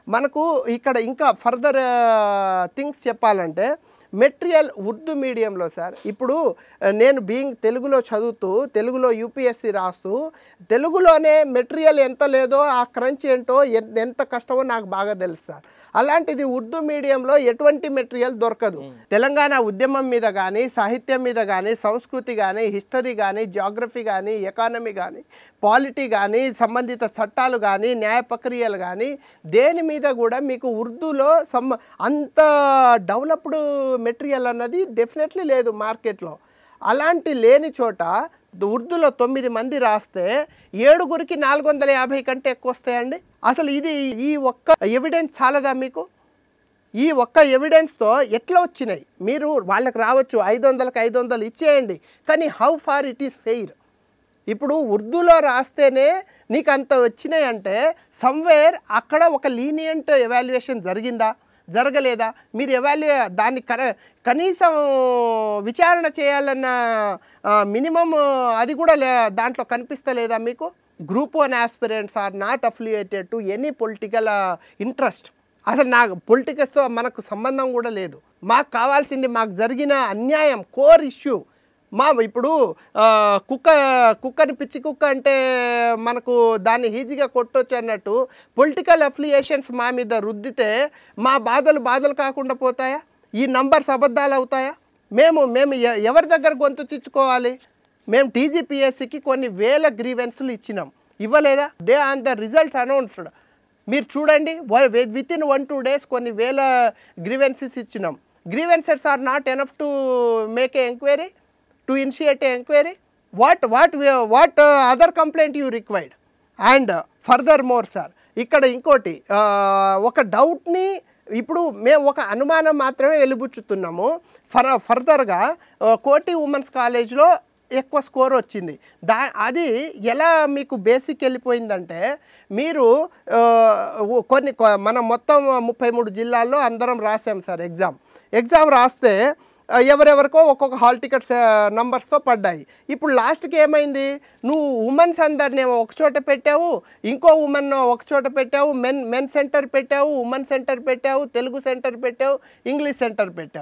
మనకు ఇక్కడ ఇంకా ఫర్దర్ థింగ్స్ చెప్పాలంటే మెటీరియల్ ఉర్దూ మీడియంలో సార్ ఇప్పుడు నేను బీయింగ్ తెలుగులో చదువుతూ తెలుగులో యూపీఎస్సీ రాస్తూ తెలుగులోనే మెటీరియల్ ఎంత లేదో ఆ క్రంచ్ ఏంటో ఎంత కష్టమో నాకు బాగా తెలుసు సార్. అలాంటిది ఉర్దూ మీడియంలో ఎటువంటి మెటీరియల్ దొరకదు. తెలంగాణ ఉద్యమం మీద కానీ సాహిత్యం మీద కానీ సంస్కృతి కానీ హిస్టరీ కానీ జియోగ్రఫీ కానీ ఎకానమీ కానీ పాలిటీ కానీ సంబంధిత చట్టాలు కానీ న్యాయ ప్రక్రియలు కానీ దేని మీద కూడా మీకు ఉర్దూలో అంత డెవలప్డ్ మెటీరియల్ అన్నది డెఫినెట్లీ లేదు మార్కెట్లో. అలాంటి లేని చోట ఉర్దూలో 9 మంది రాస్తే 7గురికి 450 కంటే ఎక్కువ వస్తాయండి. అసలు ఇది ఈ ఒక్క ఎవిడెన్స్ చాలదా మీకు? ఈ ఒక్క ఎవిడెన్స్తో ఎట్లా వచ్చినాయి? మీరు వాళ్ళకి రావచ్చు 500కి 500 ఇచ్చేయండి, కానీ how far it is fair? ఇప్పుడు ఉర్దూలో రాస్తేనే నీకు అంత వచ్చినాయి అంటే సమ్వేర్ అక్కడ ఒక లీనియంట్ ఎవాల్యుయేషన్ జరిగిందా జరగలేదా? మీరు దాన్ని కనీసం విచారణ చేయాలన్న మినిమం అది కూడా దాంట్లో కనిపిస్తలేదా మీకు? Group 1 aspirants are not affiliated to any political interest. అసలు నాకు పొలిటికల్స్తో మనకు సంబంధం కూడా లేదు. మాకు కావాల్సింది మాకు జరిగిన అన్యాయం కోర్ ఇష్యూ. ఇప్పుడు కుక్కని పిచ్చి కుక్క అంటే మనకు దాన్ని ఈజీగా కొట్టొచ్చు అన్నట్టు పొలిటికల్ అఫిలియేషన్స్ మా మీద రుద్దితే మా బాధలు కాకుండా పోతాయా? ఈ నంబర్స్ అబద్ధాలు అవుతాయా? మేము ఎవరి దగ్గర గొంతు చిచ్చుకోవాలి? మేము టీజీపీఎస్సీకి కొన్ని వేల గ్రీవెన్స్లు ఇచ్చినాం, ఇవ్వలేదా? They on the result announced. మీరు చూడండి, వితిన్ 1-2 days కొన్ని వేల గ్రీవెన్సెస్ ఇచ్చినాం. Grievances are not enough to make a enquiry, to initiate an inquiry. What other complaint you required? And furthermore sir, ఇక్కడ ఇంకోటి ఒక డౌట్ని ఇప్పుడు మేము ఒక అనుమానం మాత్రమే వెలుబుచ్చుతున్నాము. ఫర్దర్గా కోటి ఉమెన్స్ కాలేజ్లో ఎక్కువ స్కోర్ వచ్చింది. అది ఎలా మీకు బేసిక్ వెళ్ళిపోయిందంటే మీరు మనం మొత్తం 33 జిల్లాల్లో అందరం రాసాం సార్ ఎగ్జామ్ రాస్తే ఎవరెవరికో ఒక్కొక్క హాల్ టికెట్స్ నంబర్స్తో పడ్డాయి. ఇప్పుడు లాస్ట్కి ఏమైంది? నువ్వు ఉమెన్స్ అందరిని ఒక చోట పెట్టావు, ఇంకో ఉమెన్ ఒక చోట పెట్టావు, మెన్ సెంటర్ పెట్టావు, ఉమెన్ సెంటర్ పెట్టావు, తెలుగు సెంటర్ పెట్టావు, ఇంగ్లీష్ సెంటర్ పెట్టావు.